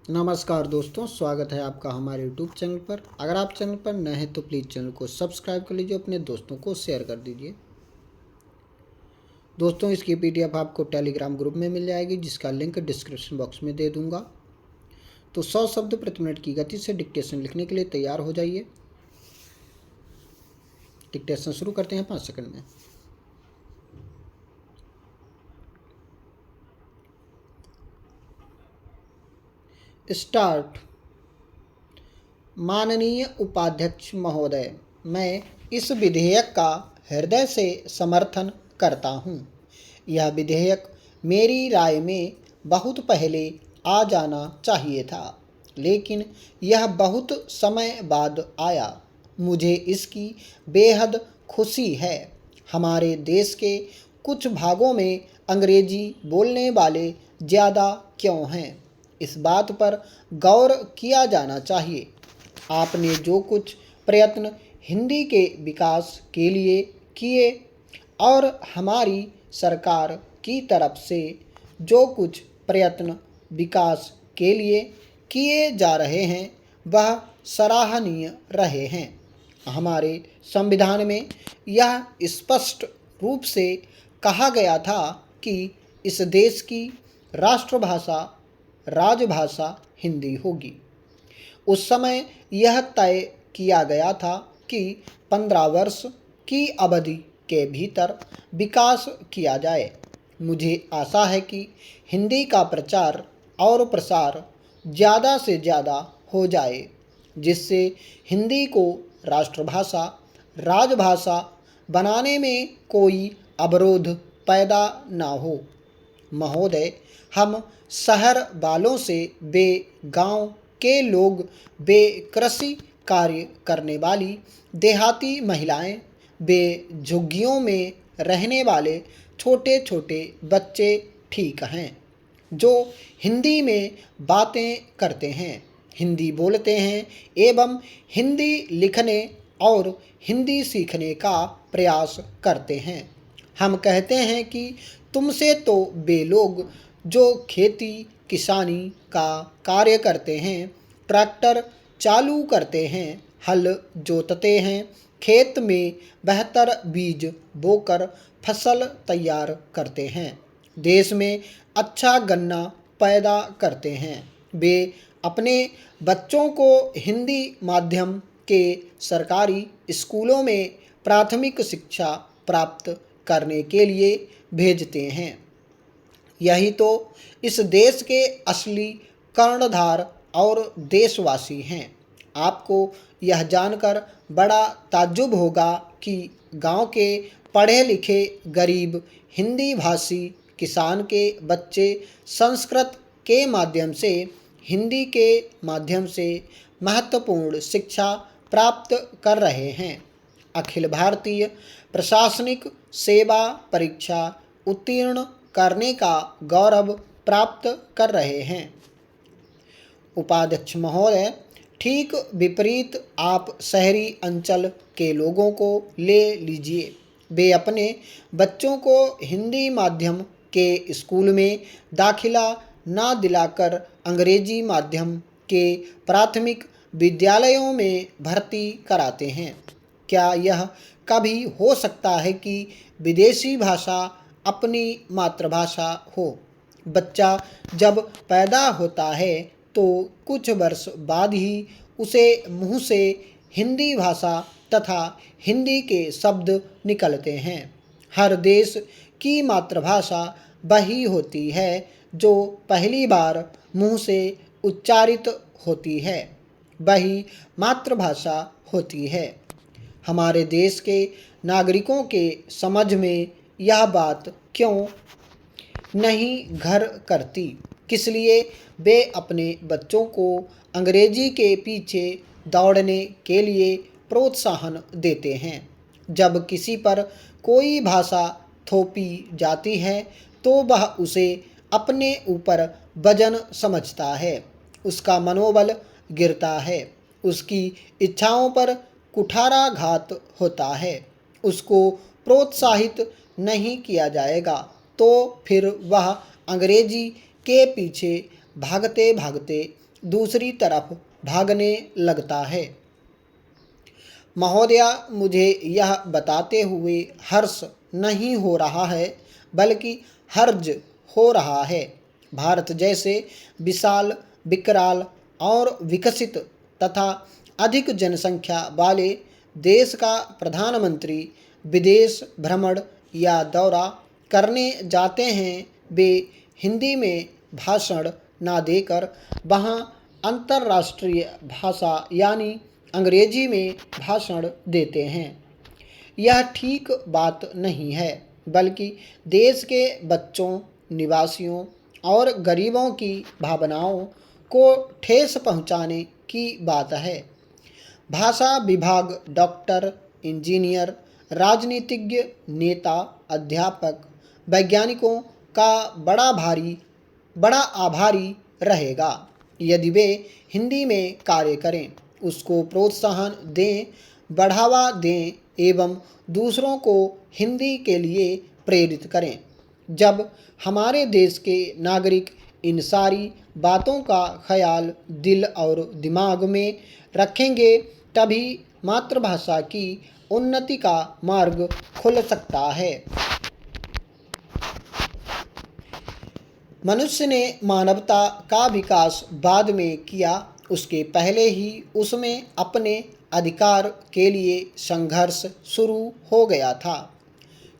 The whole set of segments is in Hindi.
नमस्कार दोस्तों, स्वागत है आपका हमारे YouTube चैनल पर। अगर आप चैनल पर नए हैं तो प्लीज़ चैनल को सब्सक्राइब कर लीजिए, अपने दोस्तों को शेयर कर दीजिए। दोस्तों, इसकी PDF आपको टेलीग्राम ग्रुप में मिल जाएगी, जिसका लिंक डिस्क्रिप्शन बॉक्स में दे दूंगा। तो 100 शब्द प्रति मिनट की गति से डिक्टेशन लिखने के लिए तैयार हो जाइए। डिक्टेशन शुरू करते हैं 5 सेकंड में। स्टार्ट। माननीय उपाध्यक्ष महोदय, मैं इस विधेयक का हृदय से समर्थन करता हूँ। यह विधेयक मेरी राय में बहुत पहले आ जाना चाहिए था, लेकिन यह बहुत समय बाद आया। मुझे इसकी बेहद खुशी है। हमारे देश के कुछ भागों में अंग्रेजी बोलने वाले ज़्यादा क्यों हैं, इस बात पर गौर किया जाना चाहिए। आपने जो कुछ प्रयत्न हिंदी के विकास के लिए किए और हमारी सरकार की तरफ से जो कुछ प्रयत्न विकास के लिए किए जा रहे हैं, वह सराहनीय रहे हैं। हमारे संविधान में यह स्पष्ट रूप से कहा गया था कि इस देश की राष्ट्रभाषा राजभाषा हिंदी होगी। उस समय यह तय किया गया था कि 15 वर्ष की अवधि के भीतर विकास किया जाए। मुझे आशा है कि हिंदी का प्रचार और प्रसार ज़्यादा से ज़्यादा हो जाए, जिससे हिंदी को राष्ट्रभाषा राजभाषा बनाने में कोई अवरोध पैदा ना हो। महोदय, हम शहर वालों से वे गांव के लोग, वे कृषि कार्य करने वाली देहाती महिलाएं, वे झुग्गियों में रहने वाले छोटे छोटे बच्चे ठीक हैं, जो हिंदी में बातें करते हैं, हिंदी बोलते हैं एवं हिंदी लिखने और हिंदी सीखने का प्रयास करते हैं। हम कहते हैं कि तुमसे तो वे लोग जो खेती किसानी का कार्य करते हैं, ट्रैक्टर चालू करते हैं, हल जोतते हैं, खेत में बेहतर बीज बोकर फसल तैयार करते हैं, देश में अच्छा गन्ना पैदा करते हैं, वे अपने बच्चों को हिंदी माध्यम के सरकारी स्कूलों में प्राथमिक शिक्षा प्राप्त करने के लिए भेजते हैं। यही तो इस देश के असली कर्णधार और देशवासी हैं। आपको यह जानकर बड़ा ताज्जुब होगा कि गांव के पढ़े लिखे गरीब हिंदी भाषी किसान के बच्चे संस्कृत के माध्यम से, हिंदी के माध्यम से महत्वपूर्ण शिक्षा प्राप्त कर रहे हैं। अखिल भारतीय प्रशासनिक सेवा परीक्षा उत्तीर्ण करने का गौरव प्राप्त कर रहे हैं। उपाध्यक्ष महोदय, ठीक विपरीत आप शहरी अंचल के लोगों को ले लीजिए। वे अपने बच्चों को हिंदी माध्यम के स्कूल में दाखिला ना दिलाकर अंग्रेजी माध्यम के प्राथमिक विद्यालयों में भर्ती कराते हैं। क्या यह कभी हो सकता है कि विदेशी भाषा अपनी मातृभाषा हो? बच्चा जब पैदा होता है तो कुछ वर्ष बाद ही उसे मुंह से हिंदी भाषा तथा हिंदी के शब्द निकलते हैं। हर देश की मातृभाषा वही होती है जो पहली बार मुंह से उच्चारित होती है, वही मातृभाषा होती है। हमारे देश के नागरिकों के समझ में यह बात क्यों नहीं घर करती, किस लिए वे अपने बच्चों को अंग्रेजी के पीछे दौड़ने के लिए प्रोत्साहन देते हैं? जब किसी पर कोई भाषा थोपी जाती है तो वह उसे अपने ऊपर वजन समझता है, उसका मनोबल गिरता है, उसकी इच्छाओं पर कुठाराघात होता है, उसको प्रोत्साहित नहीं किया जाएगा तो फिर वह अंग्रेजी के पीछे भागते भागते दूसरी तरफ भागने लगता है। महोदया, मुझे यह बताते हुए हर्ष नहीं हो रहा है, बल्कि हर्ज हो रहा है। भारत जैसे विशाल, विकराल और विकसित तथा अधिक जनसंख्या वाले देश का प्रधानमंत्री विदेश भ्रमण या दौरा करने जाते हैं, वे हिंदी में भाषण ना देकर वहाँ अंतर्राष्ट्रीय भाषा यानी अंग्रेजी में भाषण देते हैं। यह ठीक बात नहीं है, बल्कि देश के बच्चों, निवासियों और गरीबों की भावनाओं को ठेस पहुंचाने की बात है। भाषा विभाग डॉक्टर, इंजीनियर, राजनीतिज्ञ, नेता, अध्यापक, वैज्ञानिकों का बड़ा आभारी रहेगा यदि वे हिंदी में कार्य करें, उसको प्रोत्साहन दें, बढ़ावा दें एवं दूसरों को हिंदी के लिए प्रेरित करें। जब हमारे देश के नागरिक इन सारी बातों का ख्याल दिल और दिमाग में रखेंगे, तभी मातृभाषा की उन्नति का मार्ग खुल सकता है। मनुष्य ने मानवता का विकास बाद में किया, उसके पहले ही उसमें अपने अधिकार के लिए संघर्ष शुरू हो गया था।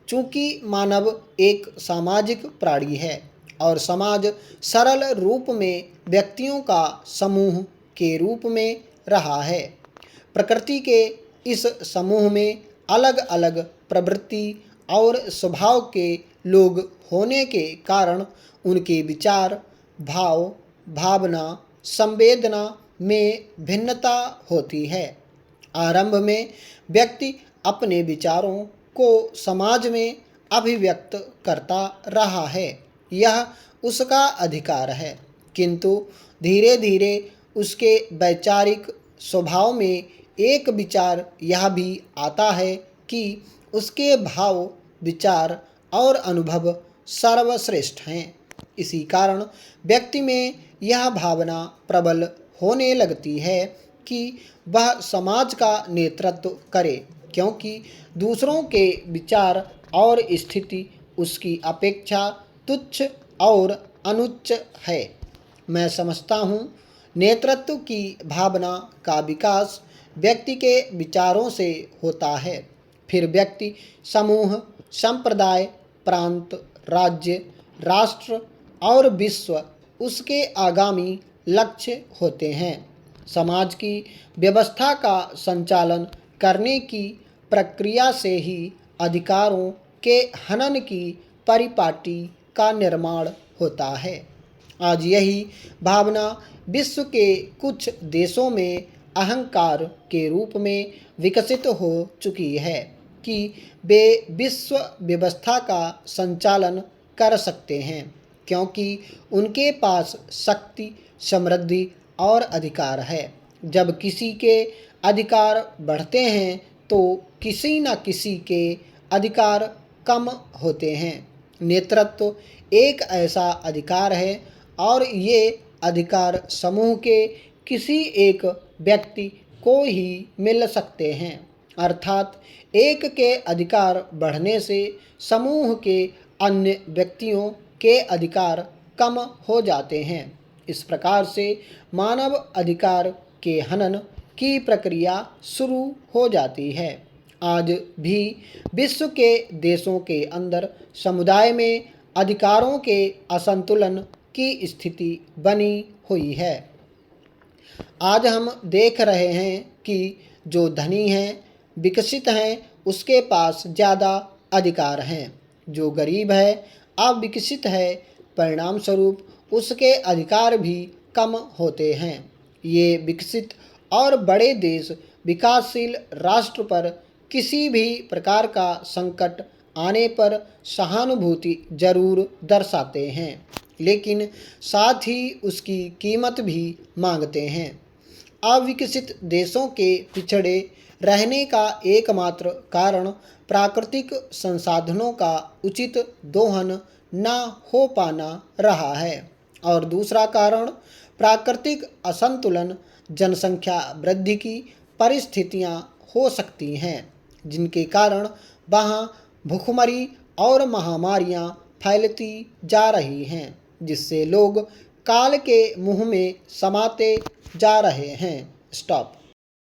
चूँकि मानव एक सामाजिक प्राणी है और समाज सरल रूप में व्यक्तियों का समूह के रूप में रहा है, प्रकृति के इस समूह में अलग अलग प्रवृत्ति और स्वभाव के लोग होने के कारण उनके विचार, भाव, भावना, संवेदना में भिन्नता होती है। आरंभ में व्यक्ति अपने विचारों को समाज में अभिव्यक्त करता रहा है, यह उसका अधिकार है, किंतु धीरे धीरे उसके वैचारिक स्वभाव में एक विचार यह भी आता है कि उसके भाव, विचार और अनुभव सर्वश्रेष्ठ हैं। इसी कारण व्यक्ति में यह भावना प्रबल होने लगती है कि वह समाज का नेतृत्व करे, क्योंकि दूसरों के विचार और स्थिति उसकी अपेक्षा तुच्छ और अनुच्च है। मैं समझता हूँ, नेतृत्व की भावना का विकास व्यक्ति के विचारों से होता है, फिर व्यक्ति समूह, संप्रदाय, प्रांत, राज्य, राष्ट्र और विश्व उसके आगामी लक्ष्य होते हैं। समाज की व्यवस्था का संचालन करने की प्रक्रिया से ही अधिकारों के हनन की परिपाटी का निर्माण होता है। आज यही भावना विश्व के कुछ देशों में अहंकार के रूप में विकसित हो चुकी है कि वे विश्व व्यवस्था का संचालन कर सकते हैं, क्योंकि उनके पास शक्ति, समृद्धि और अधिकार है। जब किसी के अधिकार बढ़ते हैं तो किसी न किसी के अधिकार कम होते हैं। नेतृत्व एक ऐसा अधिकार है और ये अधिकार समूह के किसी एक व्यक्ति को ही मिल सकते हैं, अर्थात एक के अधिकार बढ़ने से समूह के अन्य व्यक्तियों के अधिकार कम हो जाते हैं। इस प्रकार से मानव अधिकार के हनन की प्रक्रिया शुरू हो जाती है। आज भी विश्व के देशों के अंदर समुदाय में अधिकारों के असंतुलन की स्थिति बनी हुई है। आज हम देख रहे हैं कि जो धनी हैं, विकसित हैं, उसके पास ज़्यादा अधिकार हैं। जो गरीब है, अविकसित है, परिणाम स्वरूप उसके अधिकार भी कम होते हैं। ये विकसित और बड़े देश विकासशील राष्ट्र पर किसी भी प्रकार का संकट आने पर सहानुभूति जरूर दर्शाते हैं, लेकिन साथ ही उसकी कीमत भी मांगते हैं। अविकसित देशों के पिछड़े रहने का एकमात्र कारण प्राकृतिक संसाधनों का उचित दोहन न हो पाना रहा है और दूसरा कारण प्राकृतिक असंतुलन, जनसंख्या वृद्धि की परिस्थितियां हो सकती हैं, जिनके कारण वहाँ भूखमरी और महामारियां फैलती जा रही हैं, जिससे लोग काल के मुंह में समाते जा रहे हैं। स्टॉप।